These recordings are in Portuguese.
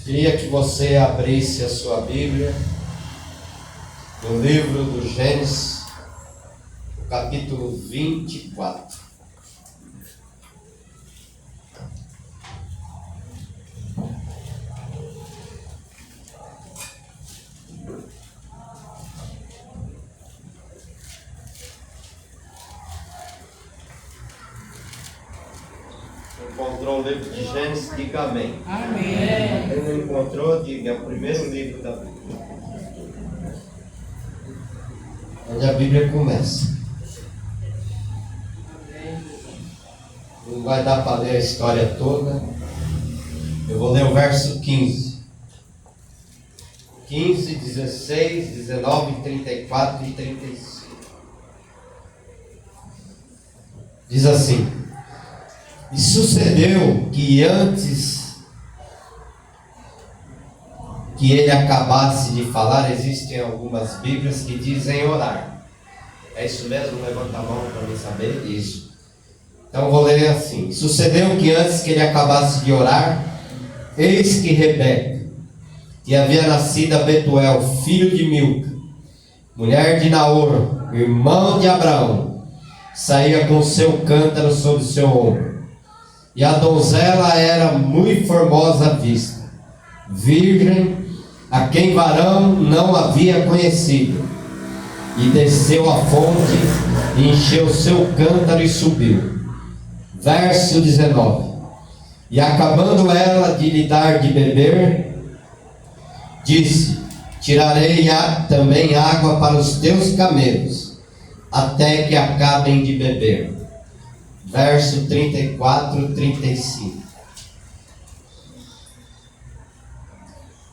Queria que você abrisse a sua Bíblia no livro do Gênesis, no capítulo 24. Encontrou o livro de Gênesis, diga amém. Amém. Quem não encontrou, diga, é o primeiro livro da Bíblia. Onde a Bíblia começa. Não vai dar para ler a história toda. Eu vou ler o verso 15. 15, 16, 19, 34 e 35. Diz assim: e sucedeu que antes que ele acabasse de falar, existem algumas Bíblias que dizem orar. É isso mesmo? Levanta a mão para mim saber. Isso. Então vou ler assim: sucedeu que antes que ele acabasse de orar, eis que Rebeca, que havia nascido a Betuel, filho de Milca, mulher de Naor, irmão de Abraão, saía com seu cântaro sobre seu ombro. E a donzela era muito formosa à vista, virgem, a quem varão não havia conhecido. E desceu à fonte, e encheu seu cântaro e subiu. Verso 19. E acabando ela de lhe dar de beber, disse: tirarei também água para os teus camelos, até que acabem de beber. Verso 34, 35.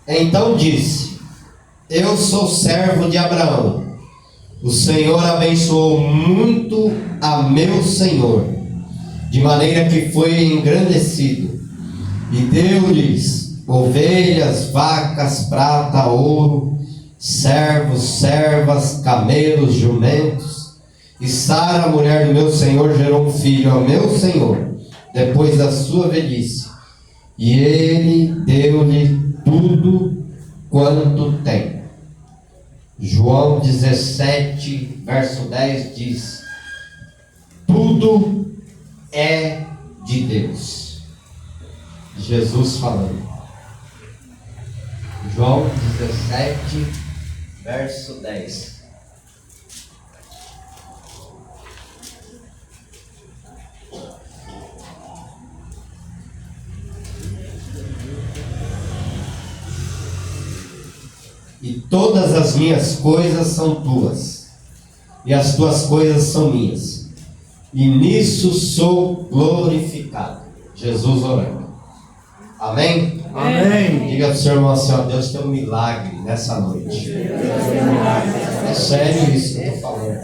Então disse: eu sou servo de Abraão. O Senhor abençoou muito a meu senhor, de maneira que foi engrandecido, e deu-lhes ovelhas, vacas, prata, ouro, servos, servas, camelos, jumentos. E Sara, mulher do meu senhor, gerou um filho ao meu senhor, depois da sua velhice. E ele deu-lhe tudo quanto tem. João 17, verso 10 diz: tudo é de Deus. Jesus falando. João 17, verso 10. E todas as minhas coisas são tuas, e as tuas coisas são minhas, e nisso sou glorificado. Jesus orando. Amém? Amém. Diga para o seu irmão assim: ó, Deus tem um milagre nessa noite. É sério isso que eu estou falando.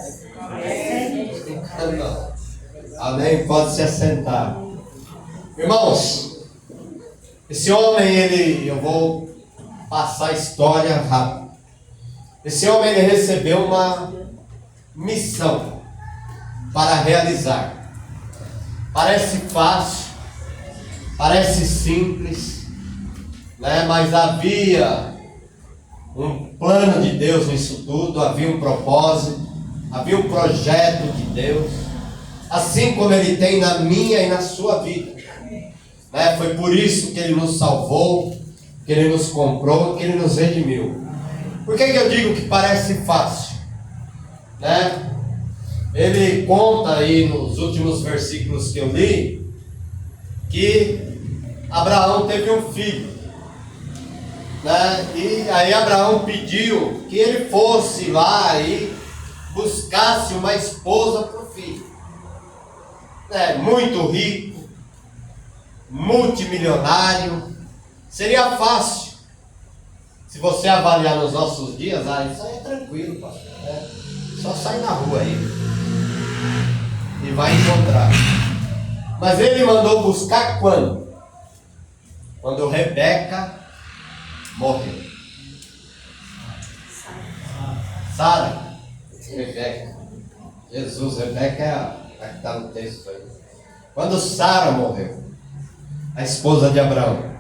Amém? Pode se assentar. Irmãos, esse homem, eu vou passar a história rápido. Esse homem, ele recebeu uma missão para realizar. Parece fácil, parece simples, né? Mas havia um plano de Deus nisso tudo, havia um propósito, havia um projeto de Deus, assim como Ele tem na minha e na sua vida, né? Foi por isso que Ele nos salvou, que Ele nos comprou, que Ele nos redimiu. Por que eu digo que parece fácil? Né? Ele conta aí nos últimos versículos que eu li, que Abraão teve um filho, né? E aí Abraão pediu que ele fosse lá e buscasse uma esposa para o filho, né? Muito rico, multimilionário. Seria fácil, se você avaliar nos nossos dias, isso aí é tranquilo, pastor, né? Só sai na rua aí e vai encontrar. Mas ele mandou buscar quando? Quando Rebeca morreu. Sara, Rebeca. Jesus, Rebeca é a que está no texto aí. Quando Sara morreu, a esposa de Abraão.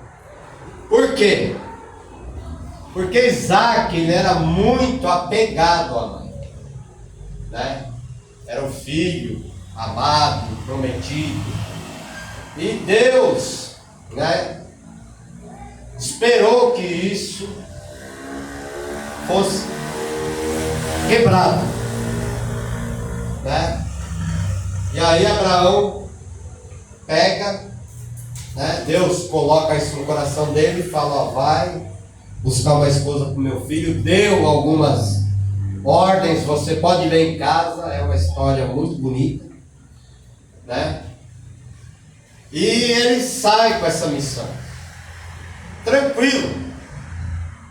Por Por quê? Porque Isaac, ele era muito apegado à mãe, né? Era o filho amado, prometido. E Deus, né, esperou que isso fosse quebrado, né? E aí Abraão pega, né? Deus coloca isso no coração dele e fala: ó, vai buscar uma esposa para o meu filho. Deu algumas ordens, você pode ler em casa, é uma história muito bonita, né? E ele sai com essa missão, tranquilo,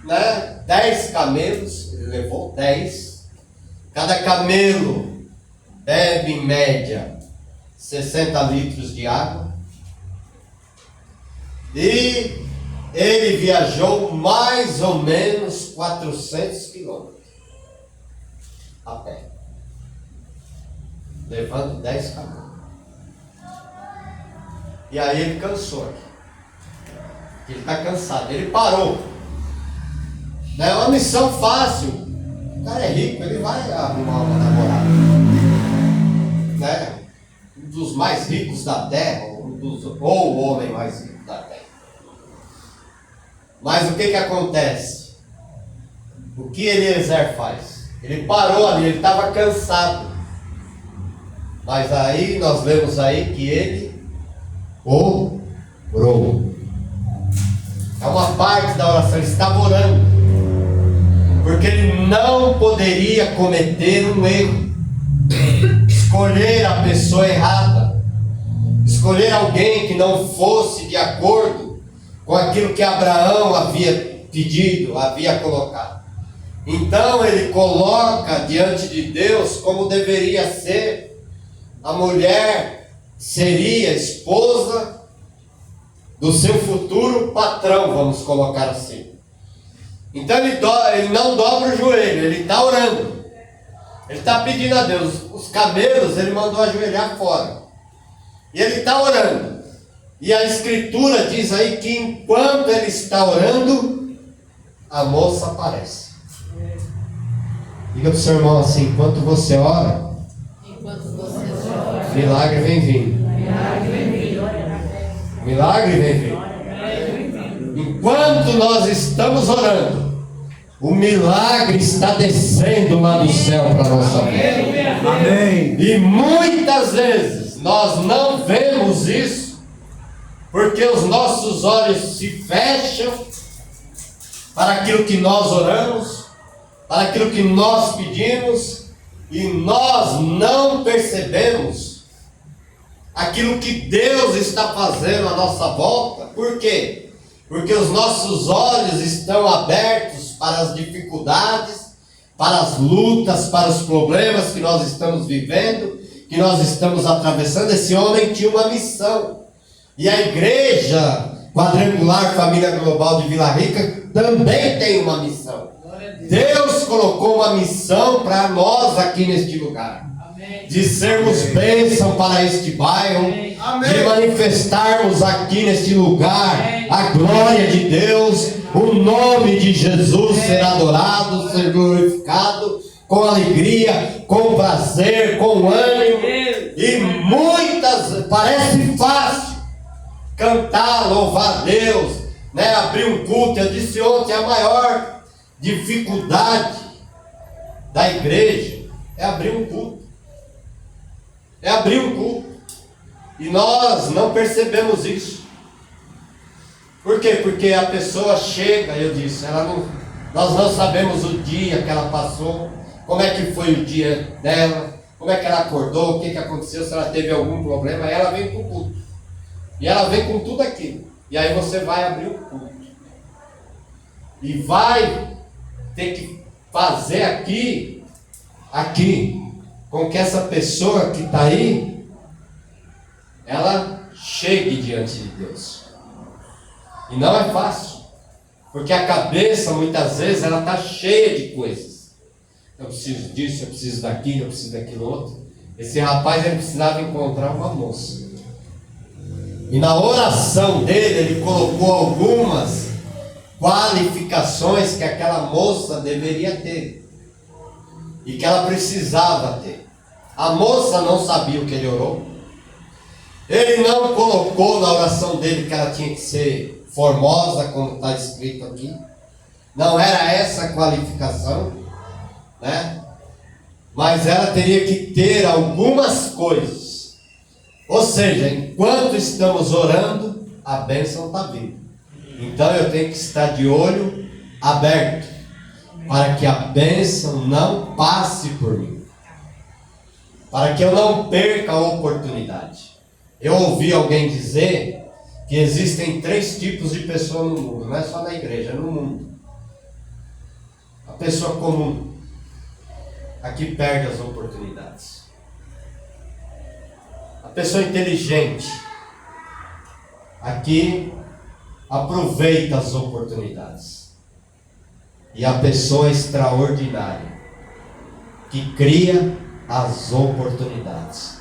né? 10 camelos, ele levou 10. Cada camelo bebe em média 60 litros de água. E ele viajou mais ou menos 400 quilômetros a pé, levando 10 camelos. E aí ele cansou aqui. Ele está cansado, ele parou. Não é uma missão fácil. O cara é rico, ele vai arrumar uma namorada, né? Um dos mais ricos da terra, ou o homem mais rico da terra. Mas o que acontece? O que Eliezer faz? Ele parou ali, ele estava cansado. Mas aí nós lemos aí que ele orou. É uma parte da oração, ele estava orando, porque ele não poderia cometer um erro, escolher a pessoa errada, escolher alguém que não fosse de acordo com aquilo que Abraão havia pedido, havia colocado. Então ele coloca diante de Deus como deveria ser. A mulher seria esposa do seu futuro patrão, vamos colocar assim. Então ele não dobra o joelho, ele está orando. Ele está pedindo a Deus. Os camelos ele mandou ajoelhar fora. E ele está orando. E a escritura diz aí que enquanto ele está orando, a moça aparece. Diga para o seu irmão assim: enquanto você ora, milagre vem vindo. Milagre vem vindo. Enquanto nós estamos orando, o milagre está descendo lá do céu para a nossa vida. Amém. E muitas vezes nós não vemos isso, porque os nossos olhos se fecham para aquilo que nós oramos, para aquilo que nós pedimos, e nós não percebemos aquilo que Deus está fazendo à nossa volta. Por quê? Porque os nossos olhos estão abertos para as dificuldades, para as lutas, para os problemas que nós estamos vivendo, que nós estamos atravessando. Esse homem tinha uma missão. E a igreja quadrangular Família Global de Vila Rica também tem uma missão. Deus colocou uma missão para nós aqui neste lugar. Amém. De sermos bênção para este bairro. Amém. De manifestarmos aqui neste lugar. Amém. A glória de Deus. O nome de Jesus ser adorado, ser glorificado, com alegria, com prazer, com ânimo. E muitas, parece fácil cantar, louvar a Deus, né? Abrir um culto. Eu disse ontem, a maior dificuldade da igreja é abrir um culto. É abrir um culto. E nós não percebemos isso. Por quê? Porque a pessoa chega, eu disse, nós não sabemos o dia que ela passou, como é que foi o dia dela, como é que ela acordou, o que aconteceu, se ela teve algum problema. Aí ela vem para o culto. E ela vem com tudo aquilo. E aí você vai abrir o culto. E vai ter que fazer aqui, com que essa pessoa que está aí, ela chegue diante de Deus. E não é fácil, porque a cabeça muitas vezes ela está cheia de coisas. Eu preciso disso, eu preciso daquilo, eu preciso daquilo outro. Esse rapaz ele precisava encontrar uma moça. E na oração dele ele colocou algumas qualificações que aquela moça deveria ter e que ela precisava ter. A moça não sabia o que ele orou. Ele não colocou na oração dele que ela tinha que ser formosa, como está escrito aqui. Não era essa a qualificação, né? Mas ela teria que ter algumas coisas. Ou seja, enquanto estamos orando, a bênção está vindo. Então eu tenho que estar de olho aberto, para que a bênção não passe por mim, para que eu não perca a oportunidade. Eu ouvi alguém dizer que existem 3 tipos de pessoa no mundo, não é só na igreja, é no mundo. A pessoa comum, a que perde as oportunidades. A pessoa inteligente, a que aproveita as oportunidades. E a pessoa extraordinária, que cria as oportunidades.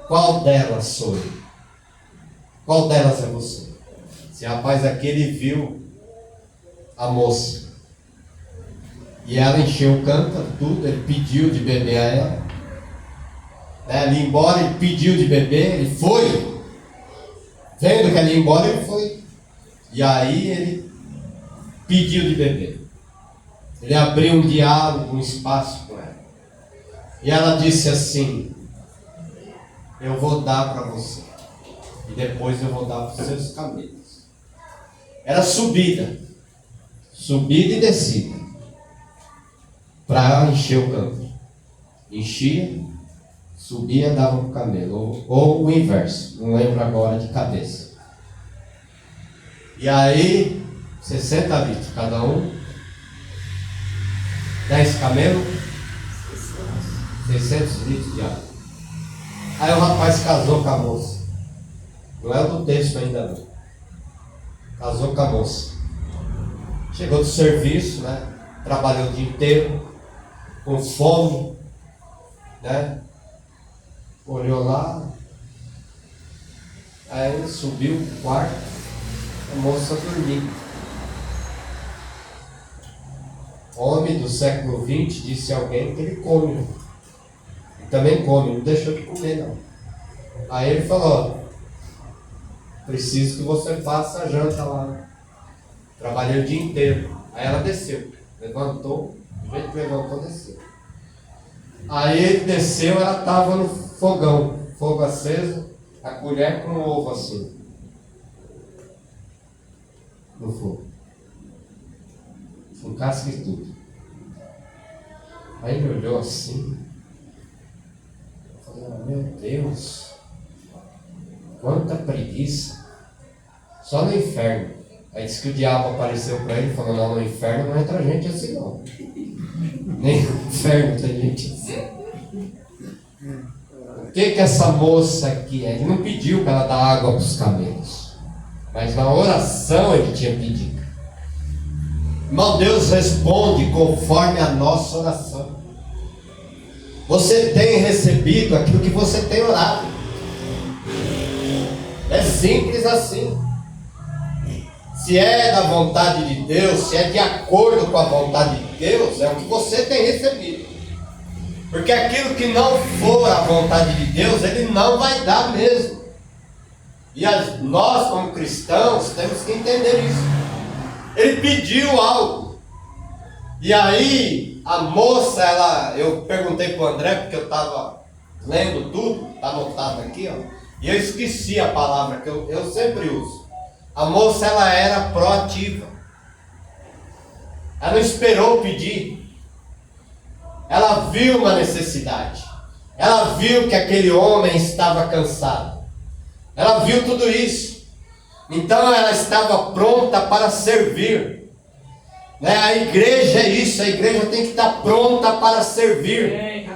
Qual delas sou eu? Qual delas é você? Esse rapaz aqui, ele viu a moça. E ela encheu o cântaro, tudo, ele pediu de beber a ela. Ela ia embora, ele pediu de beber, ele foi. Vendo que ela ia embora, ele foi. E aí ele pediu de beber. Ele abriu um diálogo, um espaço com ela. E ela disse assim: eu vou dar para você, e depois eu vou dar para os seus camelos. Era subida e descida, para encher o campo. Enchia, subia, dava para o camelo, ou o inverso, não lembro agora de cabeça. E aí, 60 litros cada um, 10 camelos, 600 litros de água. Aí o rapaz casou com a moça. Não é do texto ainda não. Casou com a moça. Chegou do serviço, né? Trabalhou o dia inteiro, com fome, né? Olhou lá. Aí ele subiu pro quarto, a moça dormindo. Homem do século XX, disse alguém que ele come. Também come, não deixou de comer não. Aí ele falou: preciso que você faça a janta lá. Trabalhei o dia inteiro. Aí ela desceu, levantou, do jeito que levantou, desceu. Aí ele desceu, ela estava no fogão, fogo aceso, a colher com o ovo assim, no fogo, com casca e tudo. Aí ele olhou assim, meu Deus, quanta preguiça, só no inferno. Aí disse que o diabo apareceu para ele e falou: não, no inferno não entra gente assim não, nem no inferno tem gente assim. O que essa moça aqui é? Ele não pediu para ela dar água para os camelos, mas na oração ele tinha pedido. Irmão, Deus responde conforme a nossa oração. Você tem recebido aquilo que você tem orado. É simples assim. Se é da vontade de Deus, se é de acordo com a vontade de Deus, é o que você tem recebido. Porque aquilo que não for a vontade de Deus, Ele não vai dar mesmo. E nós, como cristãos, temos que entender isso. Ele pediu algo. E aí, a moça, eu perguntei para o André, porque eu estava lendo tudo, está anotado aqui, ó, e eu esqueci a palavra que eu sempre uso. A moça, ela era proativa. Ela não esperou pedir. Ela viu uma necessidade. Ela viu que aquele homem estava cansado. Ela viu tudo isso. Então ela estava pronta para servir. Né? A igreja é isso. A igreja tem que estar pronta para servir.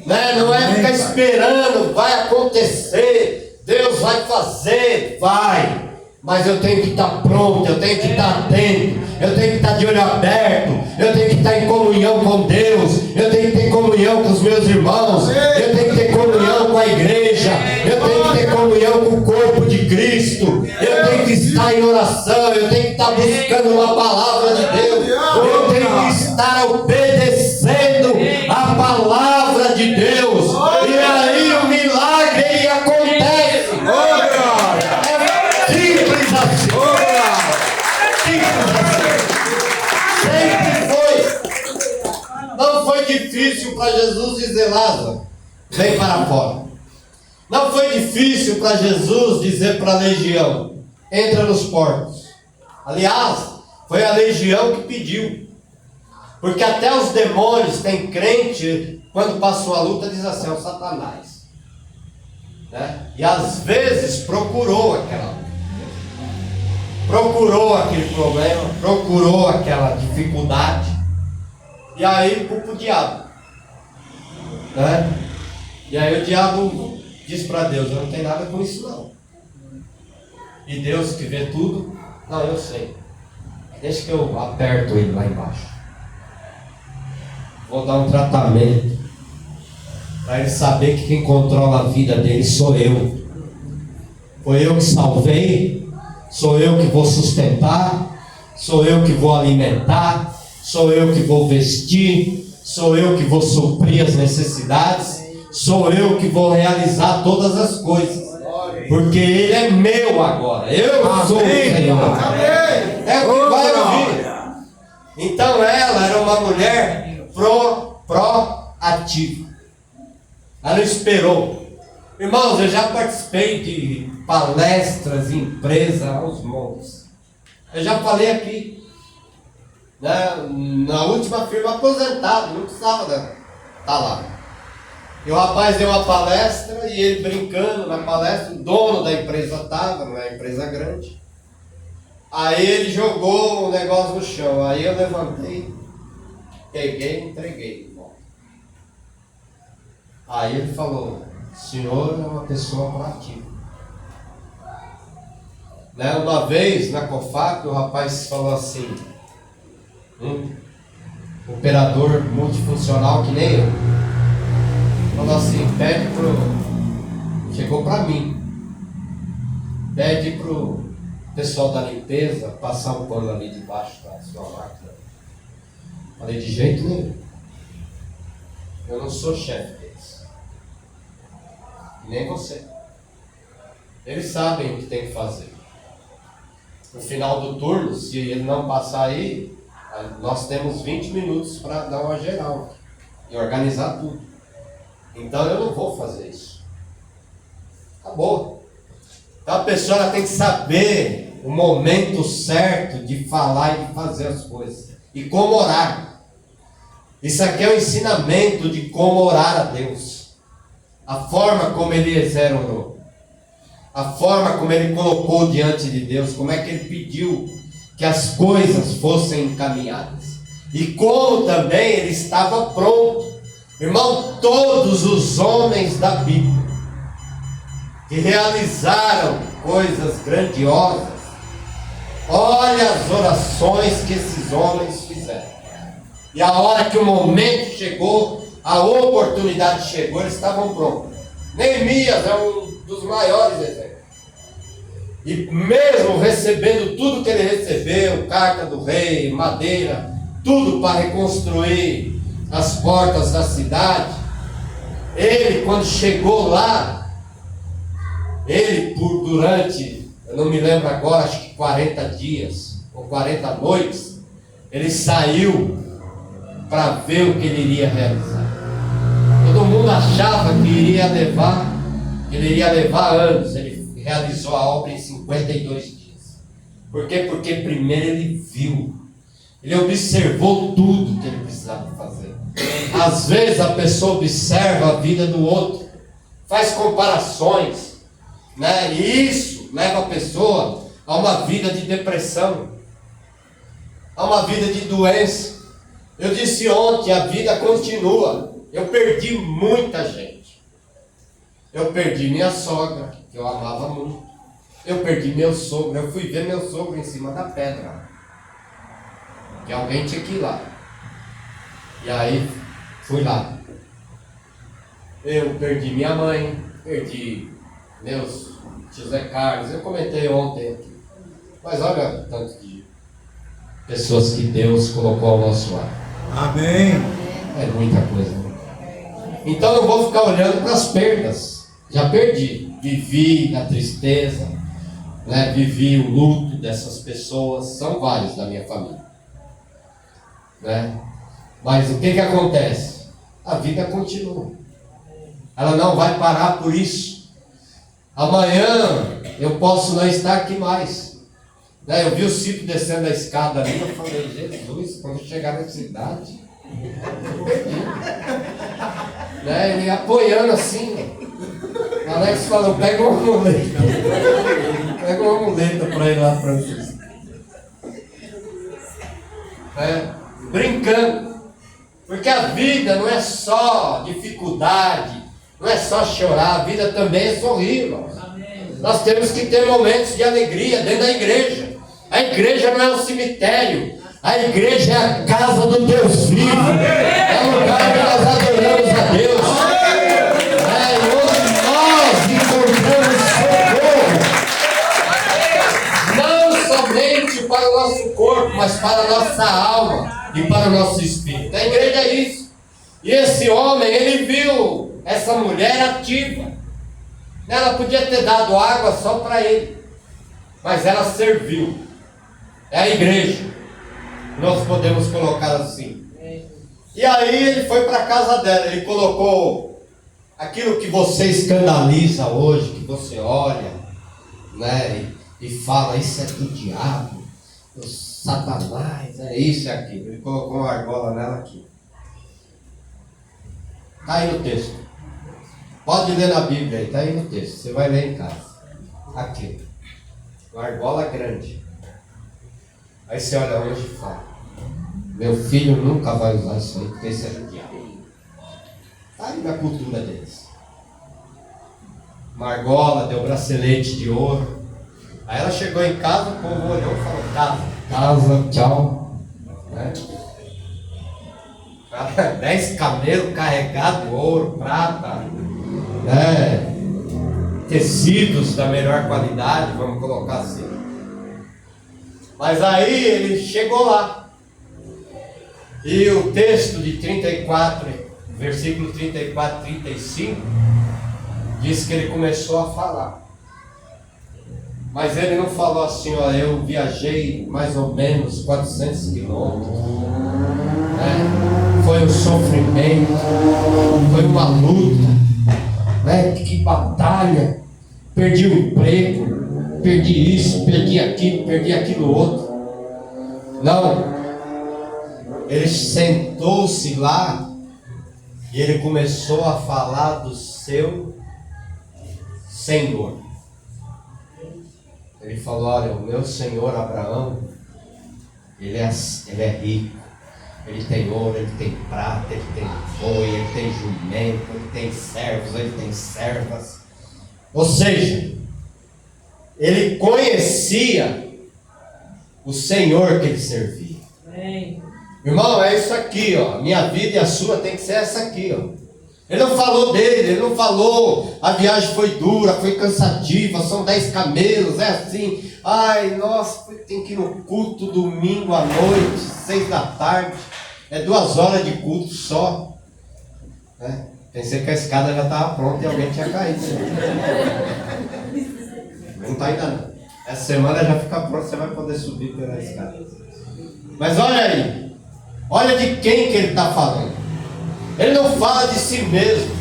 Né? Não é ficar esperando, vai acontecer, Deus vai fazer, vai. Mas eu tenho que estar pronto, eu tenho que estar atento, eu tenho que estar de olho aberto, eu tenho que estar em comunhão com Deus, eu tenho que ter comunhão com os meus irmãos, eu tenho que ter comunhão com a igreja, eu tenho que ter comunhão com o corpo de Cristo, eu tenho que estar em oração, eu tenho que estar buscando uma palavra de Deus, eu tenho que estar obedecendo a palavra de Deus, e aí o milagre ele acontece. É simples assim. Sempre foi. Não foi difícil para Jesus dizer: Lázaro, vem para fora. Não foi difícil para Jesus dizer para a legião: entra nos portos. Aliás, foi a legião que pediu. Porque até os demônios têm crente, quando passa uma luta, diz assim: é o Satanás. Né? E às vezes procurou aquele problema, procurou aquela dificuldade, e aí culpa o diabo. Né? E aí o diabo diz para Deus: eu não tenho nada com isso não. E Deus que vê tudo: não, eu sei, deixa que eu aperto ele lá embaixo, vou dar um tratamento para ele saber que quem controla a vida dele sou eu. Foi eu que salvei, sou eu que vou sustentar, sou eu que vou alimentar, sou eu que vou vestir, sou eu que vou suprir as necessidades, sou eu que vou realizar todas as coisas, porque Ele é meu agora, eu sou o Senhor. É o que vai ouvir. Então ela era uma mulher proativa. Ela esperou. Irmãos, eu já participei de palestras em empresa aos montes. Eu já falei aqui, né, na última firma, aposentado, não precisava estar lá. E o rapaz deu uma palestra e ele brincando na palestra, o dono da empresa estava, não é uma empresa grande. Aí ele jogou o negócio no chão, aí eu levantei, peguei e entreguei. Aí ele falou: o senhor é uma pessoa proativa. Né? Uma vez na COFAC, o rapaz falou assim, operador multifuncional que nem eu, falou assim: chegou para mim, pede pro pessoal da limpeza passar um pano ali debaixo da sua máquina. Falei: de jeito nenhum, eu não sou chefe deles, nem você. Eles sabem o que tem que fazer. No final do turno, se ele não passar aí, nós temos 20 minutos para dar uma geral e organizar tudo. Então eu não vou fazer isso. Acabou. Então a pessoa ela tem que saber o momento certo de falar e de fazer as coisas. E como orar. Isso aqui é o ensinamento de como orar a Deus. A forma como Eliezer orou. A forma como ele colocou diante de Deus. Como é que ele pediu que as coisas fossem encaminhadas. E como também ele estava pronto. Irmão, todos os homens da Bíblia que realizaram coisas grandiosas, olha as orações que esses homens fizeram. E a hora que o momento chegou, a oportunidade chegou, eles estavam prontos. Neemias é um dos maiores exemplos. E mesmo recebendo tudo que ele recebeu, carta do rei, madeira, tudo para reconstruir as portas da cidade, ele, quando chegou lá, ele durante, eu não me lembro agora, acho que 40 dias ou 40 noites, ele saiu para ver o que ele iria realizar. Todo mundo achava que ele iria levar anos. Ele realizou a obra em 52 dias. Por quê? Porque primeiro ele viu, ele observou tudo que ele precisava fazer. Às vezes a pessoa observa a vida do outro, faz comparações, né? E isso leva a pessoa a uma vida de depressão, a uma vida de doença. Eu disse ontem, a vida continua. Eu perdi muita gente. Eu perdi minha sogra, que eu amava muito. Eu perdi meu sogro. Eu fui ver meu sogro em cima da pedra, que alguém tinha que ir lá. E aí fui lá. Eu perdi minha mãe, perdi meus tio Zé Carlos, eu comentei ontem aqui. Mas olha o tanto de pessoas que Deus colocou ao nosso lado. Amém. É muita coisa. Né? Então eu vou ficar olhando para as perdas. Já perdi. Vivi na tristeza, né? Vivi o luto dessas pessoas. São vários da minha família. Né? Mas o que acontece? A vida continua. Ela não vai parar por isso. Amanhã eu posso não estar aqui mais. Né? Eu vi o Cito descendo a escada ali, eu falei, Jesus, quando chegar na cidade, né? Ele apoiando assim. O Alex falou, pega uma muleta. Pega uma muleta para ir lá para vocês. Brincando. Porque a vida não é só dificuldade, não é só chorar, a vida também é sorrir. Nós temos que ter momentos de alegria dentro da igreja. A igreja não é um cemitério. A igreja é a casa do Deus vivo. É o lugar que nós adoramos a Deus. É onde nós encontramos socorro. Não somente para o nosso corpo, mas para a nossa alma e para o nosso espírito. A igreja é isso. E esse homem, ele viu essa mulher ativa. Ela podia ter dado água só para ele, mas ela serviu. É a igreja. Nós podemos colocar assim. E aí ele foi para a casa dela. Ele colocou aquilo que você escandaliza hoje, que você olha, né, e fala, isso é do diabo, do Satanás, é isso e aquilo. Ele colocou uma argola nela aqui. Está aí no texto. Pode ler na Bíblia aí, está aí no texto. Você vai ler em casa. Aqui. Uma argola grande. Aí você olha hoje e fala, meu filho nunca vai usar isso aí, porque isso é do diabo. Está aí na cultura deles. Uma argola, deu bracelete de ouro. Aí ela chegou em casa, o povo olhou e falou, casa, tchau. Né? 10 camelos carregados de ouro, prata, né? Tecidos da melhor qualidade, vamos colocar assim. Mas aí ele chegou lá. E o texto de 34, versículo 34, 35, diz que ele começou a falar. Mas ele não falou assim, ó, eu viajei mais ou menos 400 quilômetros. Né? Foi um sofrimento, foi uma luta, né? Que batalha, perdi o emprego, perdi isso, perdi aquilo outro. Não, ele sentou-se lá e ele começou a falar do seu Senhor. Ele falou, olha, o meu senhor Abraão, ele é rico. Ele tem ouro, ele tem prata, ele tem boi, ele tem jumento, ele tem servos, ele tem servas. Ou seja, ele conhecia o Senhor que ele servia. Amém. Irmão, é isso aqui, ó. Minha vida e a sua tem que ser essa aqui, ó. Ele não falou dele, ele não falou, a viagem foi dura, foi cansativa, são 10 camelos, é assim. Ai, nossa, tem que ir no culto domingo à noite, 6 da tarde. É 2 horas de culto só. Né? Pensei que a escada já estava pronta e alguém tinha caído. Não está ainda não. Essa semana já fica pronta, você vai poder subir pela escada. Mas olha aí. Olha de quem que ele está falando. Ele não fala de si mesmo.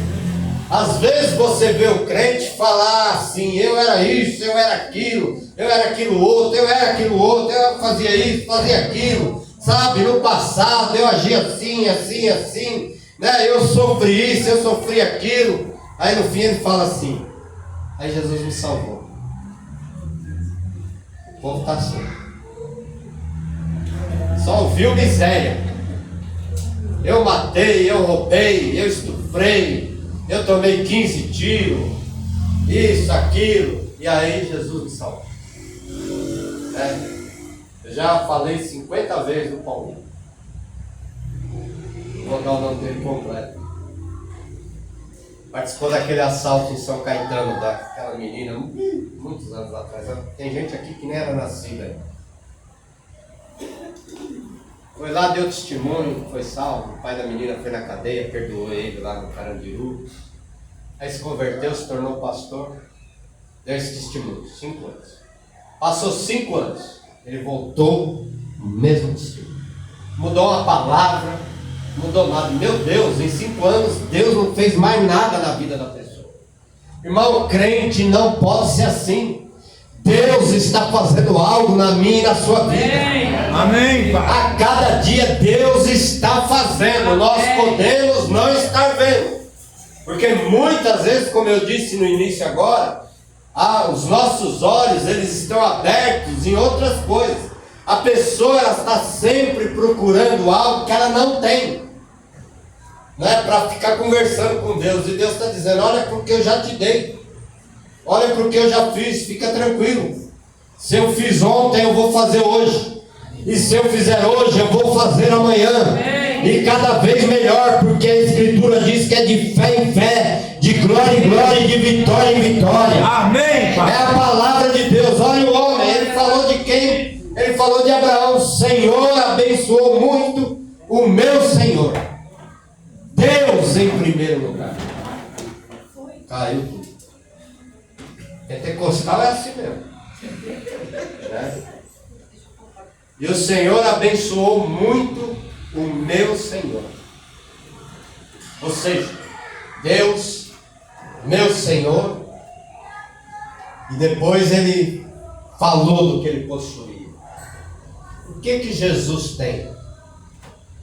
Às vezes você vê o crente falar assim, eu era isso, eu era aquilo, eu era aquilo outro, eu fazia isso, fazia aquilo, sabe? No passado eu agia assim, assim, assim, né? Eu sofri isso, eu sofri aquilo. Aí no fim ele fala assim, aí Jesus me salvou. O povo está assim. Só ouviu miséria. Eu matei, eu roubei, eu estuprei, eu tomei 15 tiros, isso, aquilo, e aí Jesus me salvou. Eu já falei 50 vezes do Paulinho. Vou dar o nome dele completo. Participou daquele assalto em São Caetano, daquela menina, muitos anos atrás. Tem gente aqui que nem era nascida ainda. Foi lá, deu testemunho, foi salvo. O pai da menina foi na cadeia, perdoou ele lá no Carandiru. Aí se converteu, se tornou pastor. Deu esse testemunho, 5 anos. Passou 5 anos, ele voltou no mesmo testemunho. Mudou uma palavra, mudou nada. Meu Deus, em 5 anos, Deus não fez mais nada na vida da pessoa. Irmão, crente não pode ser assim. Deus está fazendo algo na minha e na sua vida. Amém, Pai. A cada dia Deus está fazendo. Nós podemos não estar vendo. Porque muitas vezes, como eu disse no início agora, os nossos olhos eles estão abertos em outras coisas. A pessoa ela está sempre procurando algo que ela não tem. Não é para ficar conversando com Deus. E Deus está dizendo, olha porque eu já te dei. Olha porque eu já fiz, fica tranquilo. Se eu fiz ontem, eu vou fazer hoje. E se eu fizer hoje, eu vou fazer amanhã. E cada vez melhor, porque a Escritura diz que é de fé em fé, de glória em glória e de vitória em vitória. Amém, Pai. É a palavra de Deus. Olha o homem, ele falou de quem? Ele falou de Abraão. O Senhor abençoou muito o meu Senhor. Deus em primeiro lugar. Caiu tudo. Pentecostal é assim mesmo. Né? E o Senhor abençoou muito o meu Senhor. Ou seja, Deus, meu Senhor. E depois ele falou do que ele possuía. O que Jesus tem?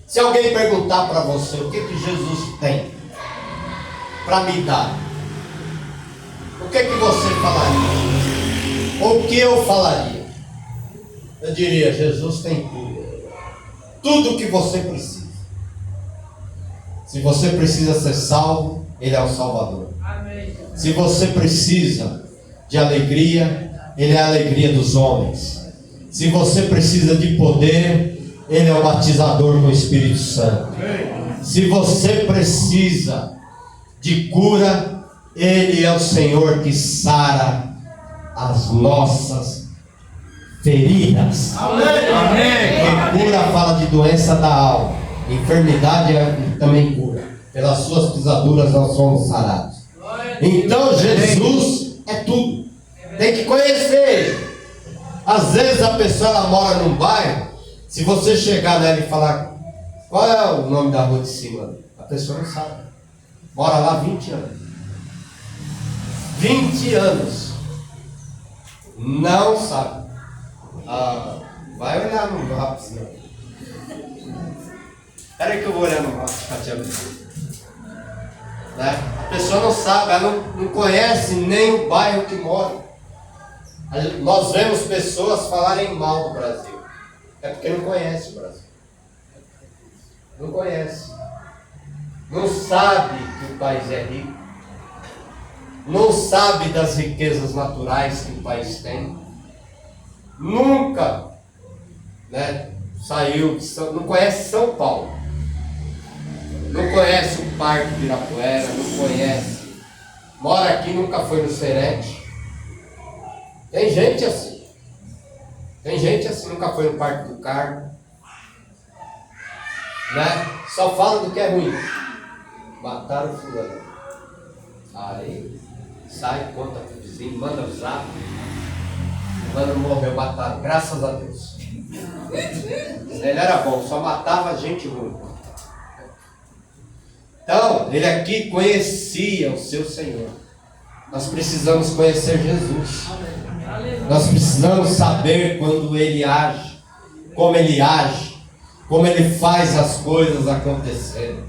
Se alguém perguntar para você o que Jesus tem para me dar, o que você falaria? Ou o que eu falaria? Eu diria, Jesus tem tudo. Tudo o que você precisa. Se você precisa ser salvo, Ele é o Salvador. Amém. Se você precisa de alegria, Ele é a alegria dos homens. Se você precisa de poder, Ele é o batizador com o Espírito Santo. Se você precisa de cura, Ele é o Senhor que sara as nossas feridas. Amém. Porque cura fala de doença da alma. Enfermidade também cura. Pelas suas pisaduras nós somos sarados. Então Jesus é tudo. Tem que conhecer Ele. Às vezes a pessoa ela mora num bairro. Se você chegar nela e falar qual é o nome da rua de cima, a pessoa não sabe. Mora lá 20 anos. 20 anos. Não sabe. Vai olhar no mapa. Espera aí que eu vou olhar no mapa para te abrir. Né? A pessoa não sabe, ela não conhece nem o bairro que mora. Nós vemos pessoas falarem mal do Brasil. É porque não conhece o Brasil. Não conhece. Não sabe que o país é rico. Não sabe das riquezas naturais que o país tem. Nunca, né, saiu de não conhece São Paulo. Não conhece o Parque de Ibirapuera, não conhece. Mora aqui, nunca foi no Serete. Tem gente assim. Tem gente assim, nunca foi no Parque do Carmo. Né? Só fala do que é ruim. Mataram o fulano. Aí sai, conta pro vizinho, manda avisar. O fulano morreu, mataram, graças a Deus. Ele era bom, só matava gente ruim. Então, ele aqui conhecia o seu Senhor. Nós precisamos conhecer Jesus. Nós precisamos saber quando Ele age, como Ele faz as coisas acontecerem.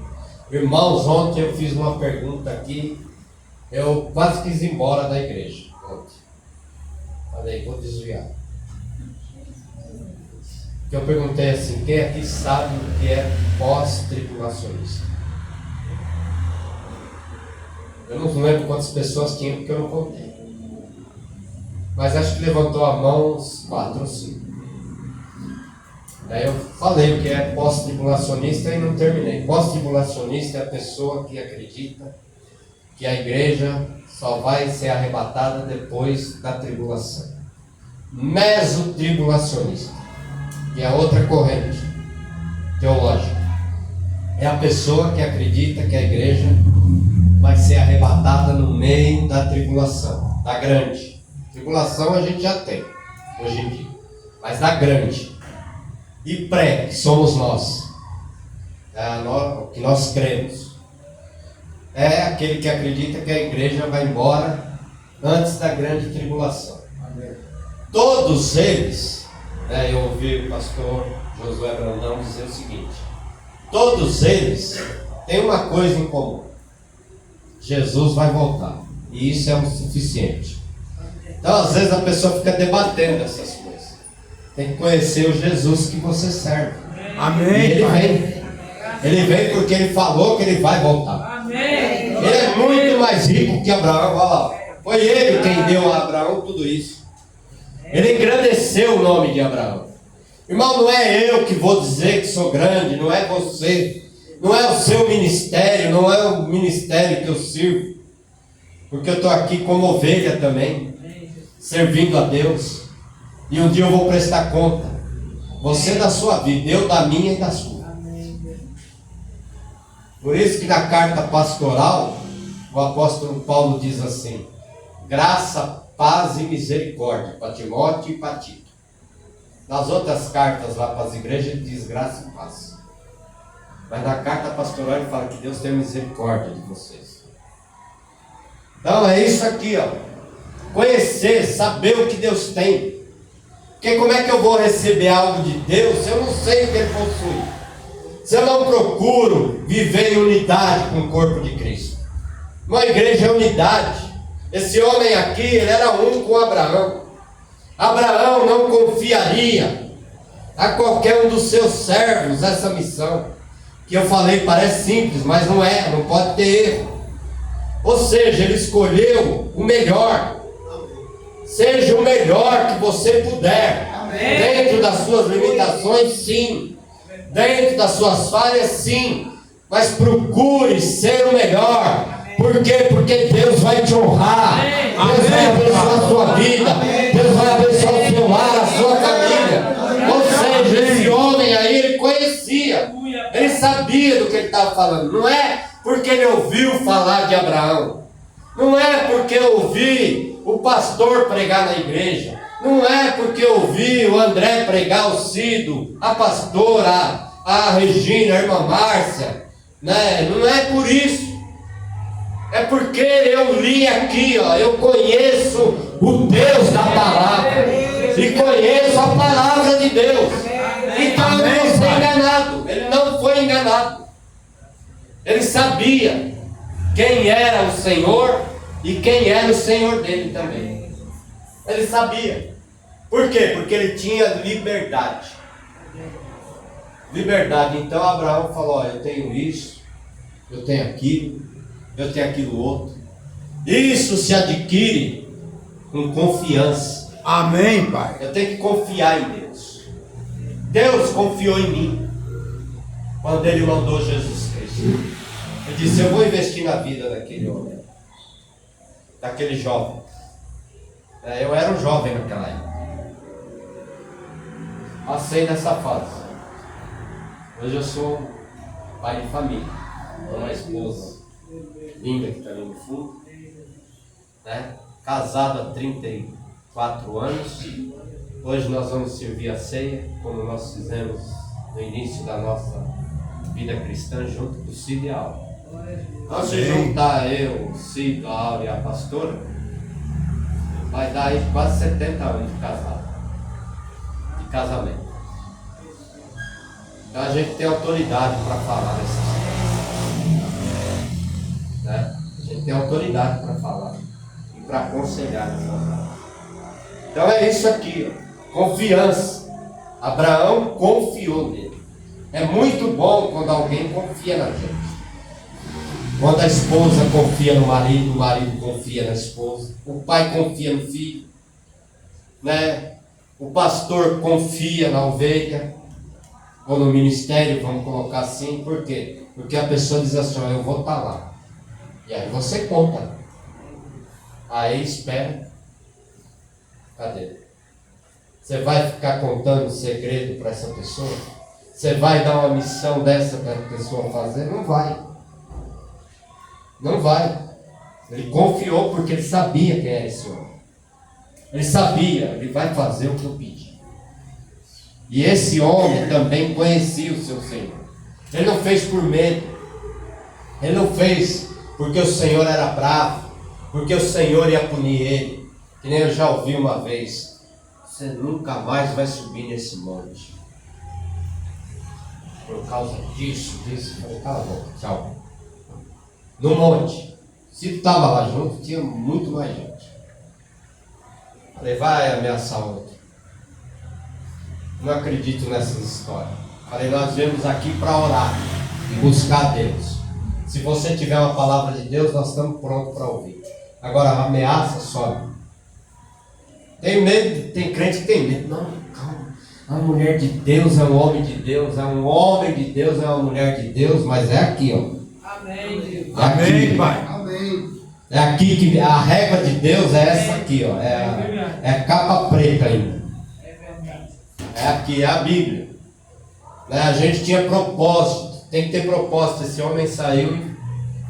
Irmãos, ontem eu fiz uma pergunta aqui, eu quase quis ir embora da igreja ontem. Falei, vou desviar. Eu perguntei assim, quem aqui sabe o que é pós-tribulacionista? Eu não lembro quantas pessoas tinham, porque eu não contei. Mas acho que levantou a mão uns 4 ou 5. Daí eu falei o que é pós-tribulacionista e não terminei. Pós-tribulacionista é a pessoa que acredita que a igreja só vai ser arrebatada depois da tribulação. Mesotribulacionista, que é outra corrente teológica. É a pessoa que acredita que a igreja vai ser arrebatada no meio da tribulação, da grande. Tribulação a gente já tem, hoje em dia. Mas da grande. E pré, que somos nós. O que nós cremos. É aquele que acredita que a igreja vai embora antes da grande tribulação. Amém. Todos eles, eu ouvi o pastor Josué Brandão dizer o seguinte: todos eles têm uma coisa em comum: Jesus vai voltar, e isso é o suficiente. Então às vezes a pessoa fica debatendo essas coisas. Tem que conhecer o Jesus que você serve. Amém. E ele vem porque ele falou que ele vai voltar. Amém. Ele é muito mais rico que Abraão. Olha lá, foi ele quem deu a Abraão tudo isso. Ele engrandeceu o nome de Abraão. Irmão, não é eu que vou dizer que sou grande, não é você, não é o seu ministério, não é o ministério que eu sirvo, porque eu estou aqui como ovelha também, servindo a Deus, e um dia eu vou prestar conta, você da sua vida, eu da minha e da sua. Por isso que na carta pastoral, o apóstolo Paulo diz assim: graça, paz e misericórdia para Timóteo e para Tito. Nas outras cartas lá para as igrejas ele diz graça e paz. Mas na carta pastoral ele fala que Deus tem misericórdia de vocês. Então é isso aqui, ó. Conhecer, saber o que Deus tem. Porque como é que eu vou receber algo de Deus se eu não sei o que Ele possui? Se eu não procuro viver em unidade com o corpo de Cristo. Uma igreja é unidade. Esse homem aqui, ele era um com Abraão. Abraão não confiaria a qualquer um dos seus servos essa missão. Que eu falei parece simples, mas não é, não pode ter erro. Ou seja, ele escolheu o melhor. Seja o melhor que você puder. Amém. Dentro das suas limitações, sim. Dentro das suas falhas, sim. Mas procure ser o melhor. Por quê? Porque Deus vai te honrar. Deus vai abençoar a sua vida. Deus vai abençoar o seu lar, a sua família. Ou seja, esse homem aí, ele conhecia. Ele sabia do que ele estava falando. Não é porque ele ouviu falar de Abraão. Não é porque eu ouvi o pastor pregar na igreja. Não é porque eu ouvi o André pregar, o Cido, a pastora, a Regina, a irmã Márcia, né? Não é por isso. É porque eu li aqui, ó, eu conheço o Deus da palavra. E conheço a palavra de Deus. Então eu não vou ser enganado. Ele não foi enganado. Ele sabia quem era o Senhor e quem era o Senhor dele também. Ele sabia. Por quê? Porque ele tinha liberdade. Liberdade. Então Abraão falou: eu tenho isso, eu tenho aquilo, eu tenho aquilo outro. Isso se adquire com confiança. Amém, Pai. Eu tenho que confiar em Deus. Deus confiou em mim quando Ele mandou Jesus Cristo. Ele disse: eu vou investir na vida daquele homem, daquele jovem. Eu era um jovem naquela época. Passei nessa fase. Hoje eu sou pai de família. Tenho uma esposa linda que está ali no fundo, né? Casado há 34 anos. Hoje nós vamos servir a ceia, como nós fizemos no início da nossa vida cristã, junto com o Cido e a Áurea. Então, se juntar eu, o Cido, a Áurea e a pastora, vai dar aí quase 70 anos de casado, de casamento. Então a gente tem autoridade para falar dessas coisas, né? A gente tem autoridade para falar e para aconselhar nessas coisas. Então é isso aqui, ó. Confiança. Abraão confiou nele. É muito bom quando alguém confia na gente. Quando a esposa confia no marido, o marido confia na esposa, o pai confia no filho, né? O pastor confia na ovelha, ou no ministério, vamos colocar assim. Por quê? Porque a pessoa diz assim: eu vou estar lá. E aí você conta. Aí espera. Cadê? Você vai ficar contando segredo para essa pessoa? Você vai dar uma missão dessa para a pessoa fazer? Não vai. Não vai. Ele confiou porque ele sabia quem era esse homem. Ele sabia, ele vai fazer o que eu pedi. E esse homem também conhecia o seu Senhor. Ele não fez por medo. Ele não fez porque o Senhor era bravo, porque o Senhor ia punir ele. Que nem eu já ouvi uma vez: você nunca mais vai subir nesse monte. Por causa disso. Eu falei, cala a boca, tchau. No monte. Se tu estava lá junto, tinha muito mais gente. Falei, vai ameaçar outro. Não acredito nessas histórias. Falei, nós viemos aqui para orar e buscar Deus. Se você tiver uma palavra de Deus, nós estamos prontos para ouvir. Agora, a ameaça sobe. Tem medo, tem crente que tem medo. Não, calma. A mulher de Deus é um homem de Deus, é um homem de Deus, é uma mulher de Deus, mas é aqui, ó. Amém. É aqui. Amém, Pai. Amém. É aqui que a regra de Deus é essa aqui, ó. É capa preta ainda. É aqui, é a Bíblia. Né? A gente tinha propósito, tem que ter propósito. Esse homem saiu,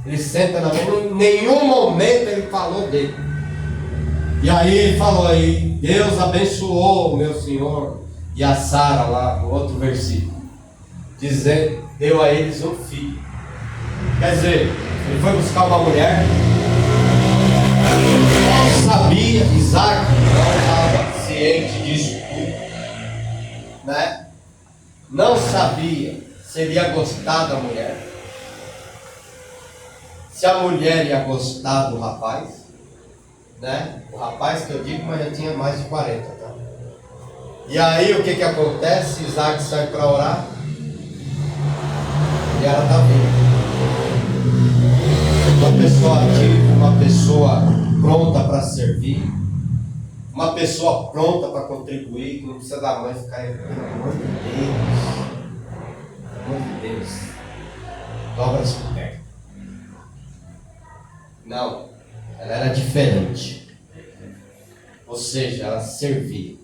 ele senta na mesa, em nenhum momento ele falou dele. E aí ele falou aí, Deus abençoou o meu Senhor e a Sara lá, no outro versículo, dizendo, deu a eles um filho. Quer dizer, ele foi buscar uma mulher, não sabia, Isaac não estava ciente disso tudo, né? Não sabia se ele ia gostar da mulher, se a mulher ia gostar do rapaz, né? O rapaz que eu digo, mas já tinha mais de 40, tá? E aí o que acontece? Isaac sai para orar e ela está vindo. Uma pessoa ativa, uma pessoa pronta para servir, uma pessoa pronta para contribuir, que não precisa da mãe ficar aí, pelo amor de Deus, pelo amor de Deus, dobra as pernas. Não, ela era diferente, ou seja, ela servia.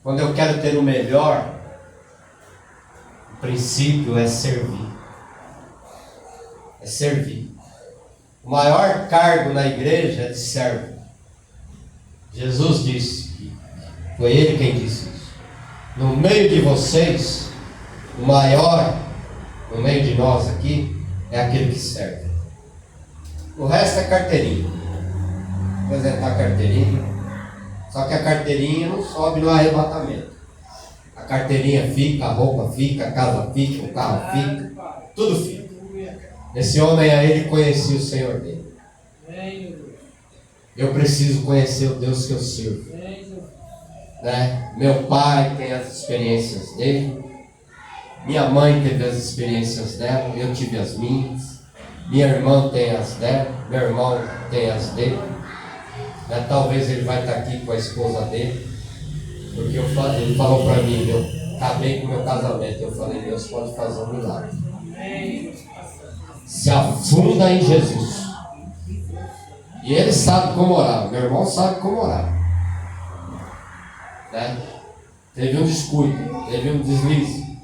Quando eu quero ter o melhor, o princípio é servir. É servir. O maior cargo na igreja é de servo. Jesus disse, que foi ele quem disse isso. No meio de vocês, o maior, no meio de nós aqui, é aquele que serve. O resto é carteirinha. Apresentar carteirinha. Só que a carteirinha não sobe no arrebatamento. A carteirinha fica, a roupa fica, a casa fica, o carro fica, tudo fica. Esse homem aí, ele conhecia o Senhor dele. Eu preciso conhecer o Deus que eu sirvo. Né? Meu pai tem as experiências dele. Minha mãe teve as experiências dela. Eu tive as minhas. Minha irmã tem as dela. Meu irmão tem as dele. Né? Talvez ele vai estar aqui com a esposa dele. Porque ele falou para mim, eu acabei com o meu casamento. Eu falei, Deus pode fazer um milagre. Se afunda em Jesus. E ele sabe como orar. Meu irmão sabe como orar. Né? Teve um descuido, teve um deslize.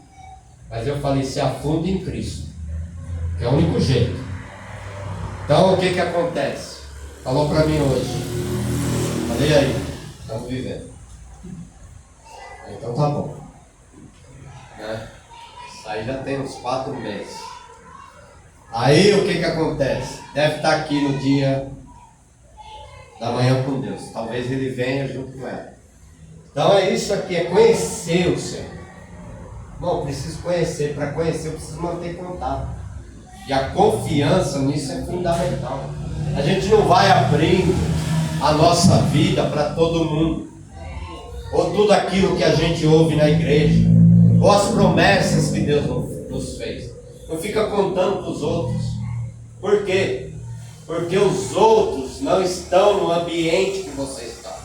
Mas eu falei, se afunda em Cristo. Que é o único jeito. Então o que acontece? Falou para mim hoje. Falei aí, estamos vivendo. Então tá bom. Né? Isso aí já tem uns 4 meses. Aí o que acontece? Deve estar aqui no dia da manhã com Deus. Talvez ele venha junto com ela. Então é isso aqui, é conhecer o Senhor. Bom, preciso conhecer. Para conhecer eu preciso manter contato. E a confiança nisso é fundamental. A gente não vai abrindo a nossa vida para todo mundo. Ou tudo aquilo que a gente ouve na igreja. Ou as promessas que Deus nos fez. Não fica contando para os outros. Por quê? Porque os outros não estão no ambiente que você está.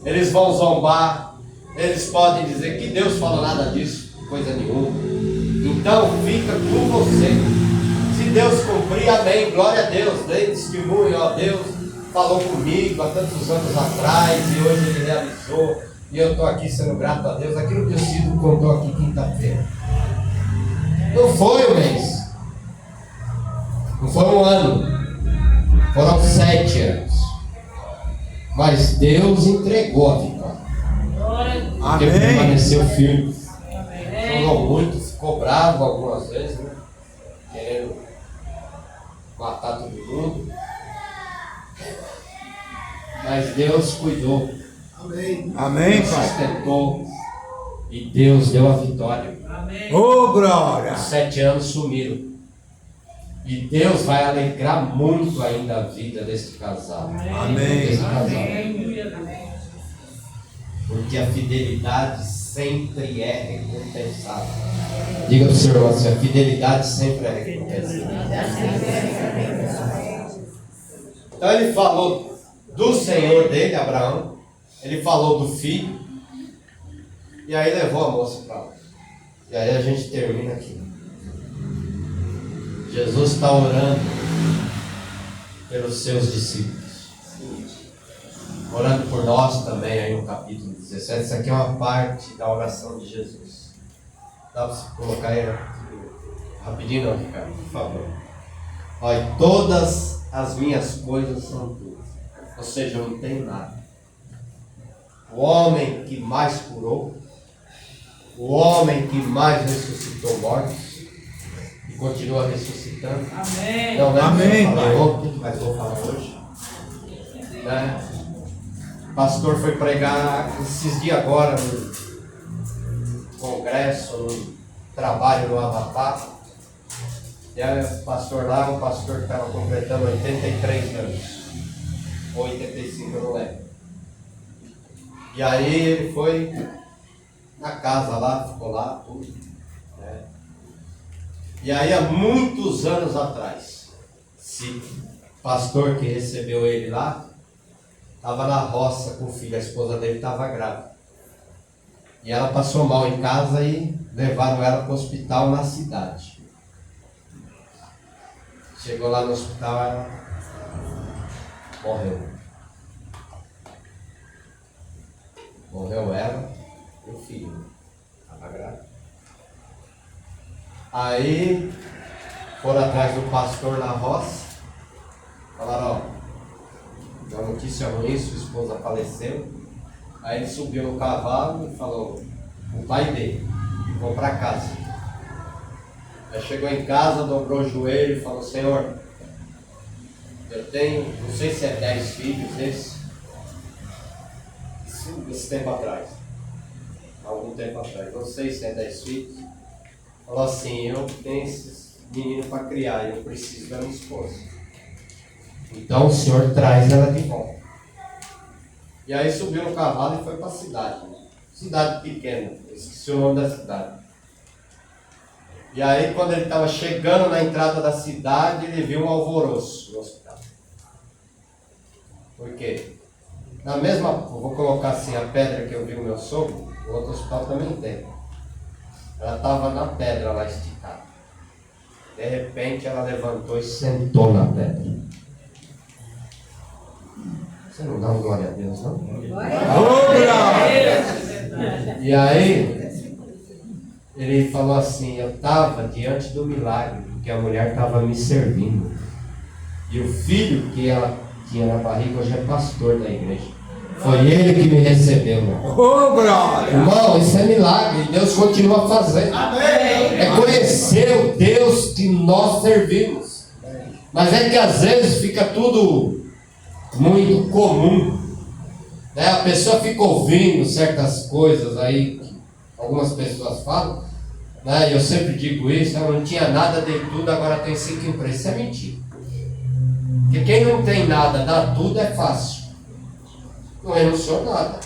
Eles vão zombar. Eles podem dizer que Deus falou nada disso. Coisa nenhuma. Então fica com você. Se Deus cumprir, amém, glória a Deus, dei testemunho, ó, Deus falou comigo há tantos anos atrás e hoje Ele realizou, e eu estou aqui sendo grato a Deus. Aquilo que o Cido contou aqui quinta-feira, não foi um mês, não foi um ano, foram 7 anos, mas Deus entregou a vitória, porque Amém. permaneceu firme, chorou muito, ficou bravo algumas vezes, né? Querendo matar todo mundo, mas Deus cuidou, Amém, Deus Pai. sustentou e Deus deu a vitória. Oh, glória. Os 7 anos sumiram e Deus vai alegrar muito ainda a vida desse casal. Amém. Desse casal. Porque a fidelidade sempre é recompensada. Diga para o seu irmão assim: a fidelidade sempre é recompensada. Então ele falou do Senhor dele, Abraão. Ele falou do filho. E aí levou a moça para lá. E aí a gente termina aqui. Jesus está orando pelos seus discípulos. Orando por nós também aí no capítulo 17. Isso aqui é uma parte da oração de Jesus. Dá para você colocar aí rapidinho, não, Ricardo, por favor. Olha, todas as minhas coisas são tuas. Ou seja, eu não tenho nada. O homem que mais curou, o homem que mais ressuscitou mortos e continua ressuscitando. Amém. Não, né? Amém, Eu falei Pai. ontem, mas vou falar hoje. Né? O pastor foi pregar esses dias agora no congresso, no trabalho no Amapá. E aí o pastor lá, um pastor que estava completando 83 anos, ou 85, eu não lembro. E aí ele foi na casa lá, ficou lá, tudo, né? E aí há muitos anos atrás, esse pastor que recebeu ele lá, estava na roça com o filho, a esposa dele estava grávida. E ela passou mal em casa e levaram ela para o hospital na cidade. Chegou lá no hospital, ela morreu. Morreu ela e o filho. Estava grávida. Aí foram atrás do pastor na roça. Falaram, ó, uma notícia ruim, sua esposa faleceu. Aí ele subiu no cavalo e falou, o pai dele, vou para casa. Aí chegou em casa, dobrou o joelho e falou, Senhor, eu tenho, não sei se é 10 filhos esse tempo atrás, algum tempo atrás, não sei se é 10 filhos. Falou assim, eu tenho esses meninos para criar, eu preciso da minha esposa. Então o Senhor traz ela de volta. E aí subiu no cavalo e foi para a cidade. Cidade pequena, eu esqueci o nome da cidade. E aí quando ele estava chegando na entrada da cidade, ele viu um alvoroço no hospital. Por quê? Na mesma, eu vou colocar assim, a pedra que eu vi o meu sogro, o outro hospital também tem. Ela estava na pedra lá esticada. De repente ela levantou e sentou na pedra. Você não dá um glória a Deus, não? E aí, ele falou assim, eu estava diante do milagre, porque a mulher estava me servindo. E o filho que ela tinha na barriga hoje é pastor da igreja. Foi ele que me recebeu, meu irmão. Oh, glória. Irmão, isso é milagre, Deus continua fazendo. É conhecer o Deus que nós servimos. Mas é que às vezes fica tudo muito comum, né? A pessoa fica ouvindo certas coisas aí que algumas pessoas falam, né? Eu sempre digo isso, eu não tinha nada, dei tudo, agora tem 5 empresas. Isso é mentira. Porque quem não tem nada, dá tudo é fácil. Não renunciou nada,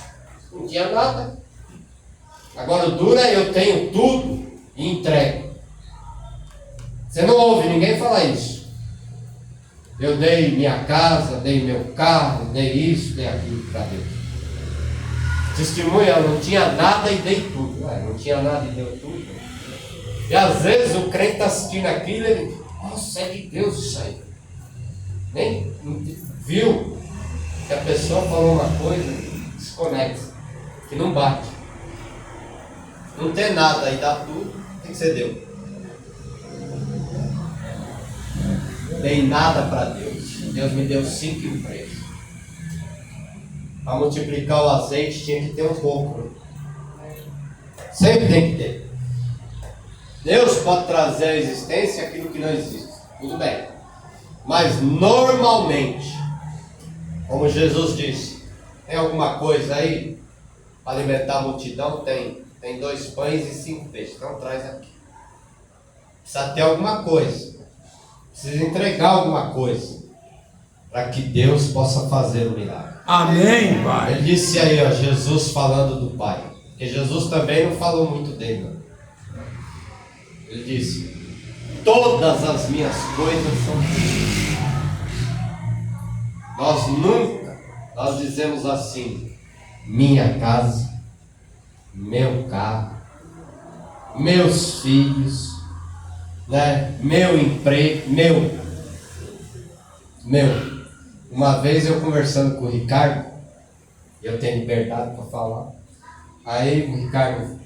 não tinha nada. Agora o duro é eu tenho tudo e entrego. Você não ouve ninguém falar isso. Eu dei minha casa, dei meu carro, dei isso, dei aquilo para Deus. Testemunha, eu não tinha nada e dei tudo. Não tinha nada e deu tudo. E às vezes o crente está assistindo aquilo e ele, nossa, é de Deus isso aí. Nem viu que a pessoa falou uma coisa, desconecta, que não bate. Não tem nada aí, dá tudo, o que você deu? Dei nada para Deus. Deus me deu 5 empregos. Para multiplicar o azeite tinha que ter um pouco. Sempre tem que ter. Deus pode trazer à existência aquilo que não existe. Tudo bem. Mas normalmente, como Jesus disse, tem alguma coisa aí para alimentar a multidão? Tem 2 pães e 5 peixes. Então traz aqui. Precisa ter alguma coisa. Precisa entregar alguma coisa. Para que Deus possa fazer o milagre. Amém, Pai. Ele disse aí, ó, Jesus falando do Pai. Porque Jesus também não falou muito dele, não. Ele disse: todas as minhas coisas são tuas. Nós dizemos assim: minha casa, meu carro, meus filhos, né? Meu emprego, meu. Uma vez eu conversando com o Ricardo, eu tenho liberdade para falar. Aí o Ricardo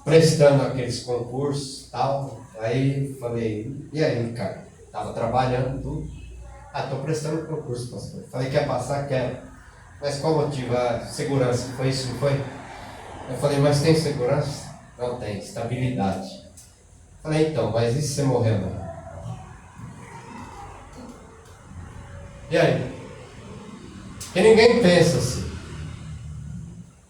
prestando aqueles concursos e tal. Aí falei, e aí, Ricardo? Estava trabalhando tudo. Estou prestando concurso, pastor. Falei, quer passar? Quero. Mas qual motivo? Segurança. Foi isso, não foi? Eu falei, mas tem segurança? Não tem, estabilidade. Falei, então, mas e se você morrer amanhã? E aí? Porque ninguém pensa assim.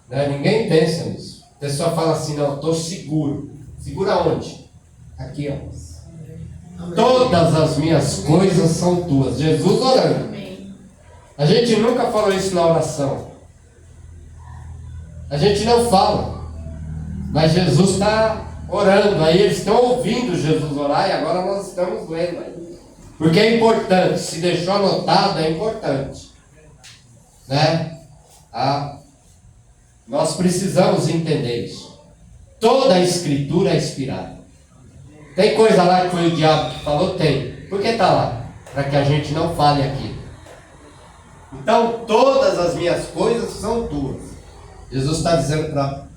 Né? Ninguém pensa nisso. A pessoa fala assim, não, estou seguro. Seguro aonde? Aqui, ó. Amém. Todas as minhas coisas são tuas. Jesus orando. Amém. A gente nunca falou isso na oração. A gente não fala. Mas Jesus está orando. Aí eles estão ouvindo Jesus orar e agora nós estamos lendo aí. Porque é importante. Se deixou anotado, é importante. Né? Nós precisamos entender isso. Toda a escritura é inspirada. Tem coisa lá que foi o diabo que falou? Tem. Por que está lá? Para que a gente não fale aqui. Então, todas as minhas coisas são tuas. Jesus está dizendo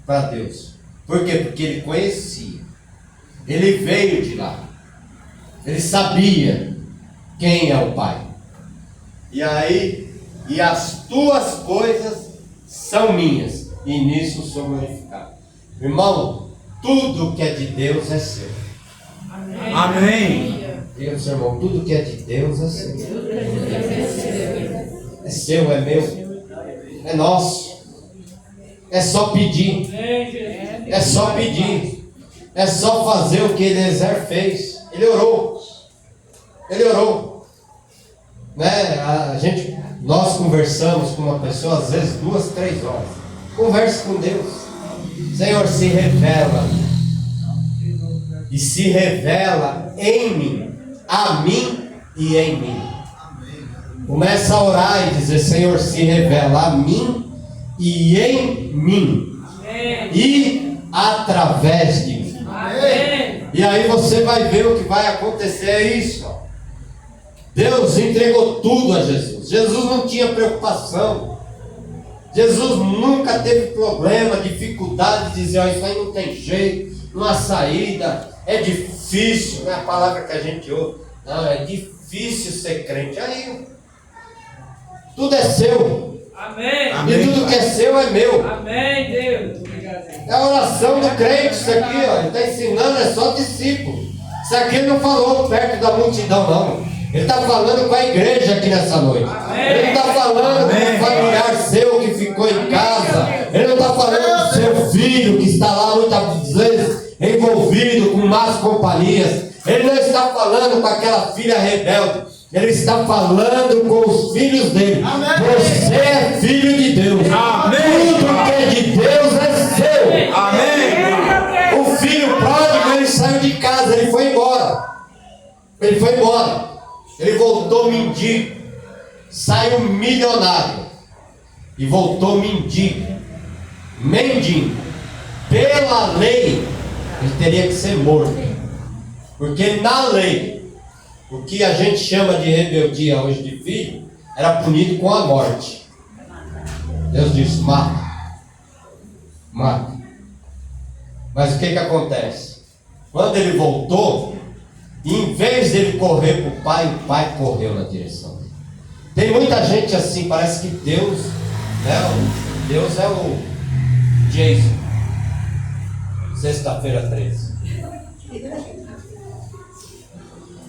para Deus. Por quê? Porque ele conhecia. Ele veio de lá. Ele sabia quem é o Pai. E as tuas coisas são minhas. E nisso sou glorificado. Irmão, tudo que é de Deus é seu. Amém. Amém. Diga para o seu irmão, tudo que é de Deus é seu. É seu, é meu, é nosso. É só pedir. É só pedir. É só fazer o que Eliezer fez. Ele orou. Né? Nós conversamos com uma pessoa, às vezes 2, 3 horas. Converse com Deus. Senhor, se revela. E se revela em mim, a mim e em mim. Começa a orar e dizer: Senhor, se revela a mim e em mim. E através de mim. E aí você vai ver o que vai acontecer. É isso. Deus entregou tudo a Jesus. Jesus não tinha preocupação. Jesus nunca teve problema, dificuldade de dizer: ó, isso aí não tem jeito, não há saída, é difícil, não é a palavra que a gente ouve. Não, é difícil ser crente. Aí, tudo é seu. Amém. E tudo que é seu é meu. Amém, Deus. É a oração do crente, isso aqui, ó. Ele está ensinando, é só discípulo. Isso aqui ele não falou perto da multidão, não. Ele está falando com a igreja aqui nessa noite. Amém. Ele está falando com o familiar seu que ficou em casa. Ele não está falando com seu filho que está lá muitas vezes envolvido com más companhias. Ele não está falando com aquela filha rebelde. Ele está falando com os filhos dele. Amém. Você é filho de Deus. Amém. Tudo que é de Deus é seu. Amém. O filho pródigo, ele saiu de casa, ele foi embora. Ele voltou mendigo. Saiu milionário. E voltou mendigo. Pela lei, ele teria que ser morto. Porque na lei, o que a gente chama de rebeldia hoje de filho, era punido com a morte. Deus disse, mata. Mata. Mas o que acontece? Quando ele voltou, em vez dele correr para o pai correu na direção dele. Tem muita gente assim, parece que Deus, né? Deus é o Jason. Sexta-feira 13.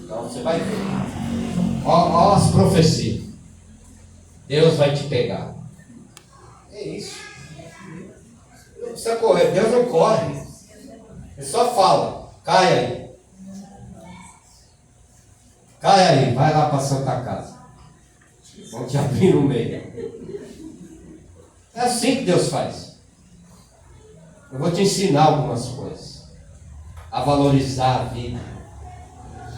Então você vai ver. Ó as profecias. Deus vai te pegar. É isso. Não precisa correr. Deus não corre. Ele só fala. Cai aí. Cai aí. Vai lá para a Santa Casa. Vão te abrir no meio. É assim que Deus faz. Eu vou te ensinar algumas coisas. A valorizar a vida.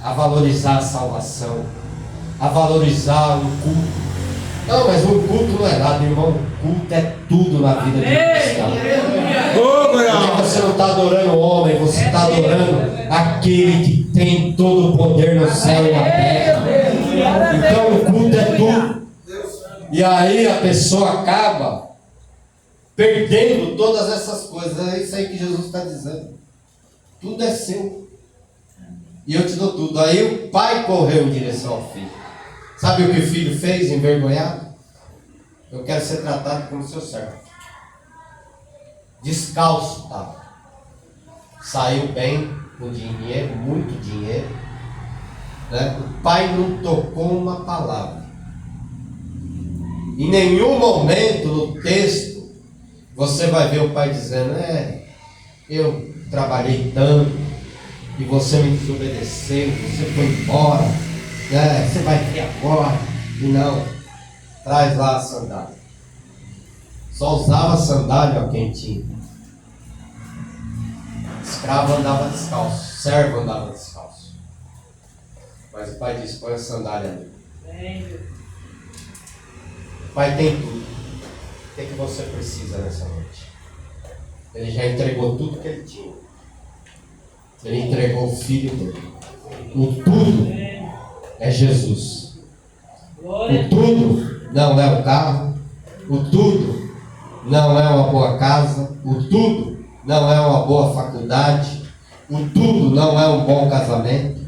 A valorizar a salvação. A valorizar o culto. Não, mas o culto não é nada, irmão. O culto é tudo na vida de cristão. Porque você não está adorando o homem, você está adorando aquele que tem todo o poder no céu e na terra. Então o culto é tudo. E aí a pessoa acaba perdendo todas essas coisas. É isso aí que Jesus está dizendo. Tudo é seu. E eu te dou tudo. Aí o pai correu em direção ao filho. Sabe o que o filho fez, envergonhado? Eu quero ser tratado como seu servo. Descalço estava. Saiu bem, com dinheiro, muito dinheiro. Né? O pai não tocou uma palavra. Em nenhum momento no texto você vai ver o pai dizendo: eu trabalhei tanto e você me desobedeceu, você foi embora, né? Você vai ter agora. E não, traz lá a sandália. Só usava sandália, ó, quem tinha. Escravo andava descalço, servo andava descalço. Mas o pai disse: põe a sandália ali. O pai tem tudo. O que você precisa nessa noite? Ele já entregou tudo que ele tinha. Ele entregou o filho dele. O tudo é Jesus. O tudo não é o carro. O tudo não é uma boa casa. O tudo não é uma boa faculdade. O tudo não é um bom casamento.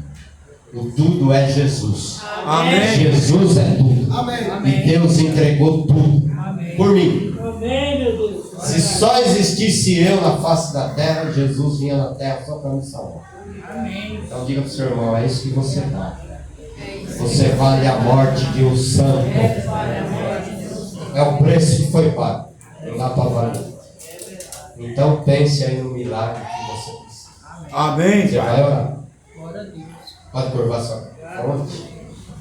O tudo é Jesus. Amém. Jesus é tudo. Amém. E Deus entregou tudo. Amém. Por mim. Amém, meu Deus. Se só existisse eu na face da terra, Jesus vinha na terra só para me salvar. Amém. Então diga para o seu irmão: é isso que você vale. Você vale a morte de um santo. É o preço que foi pago. Não dá para valer. Então pense aí no milagre que você precisa. Amém. Você vai orar? Glória a Deus. Pode curvar sua fronte.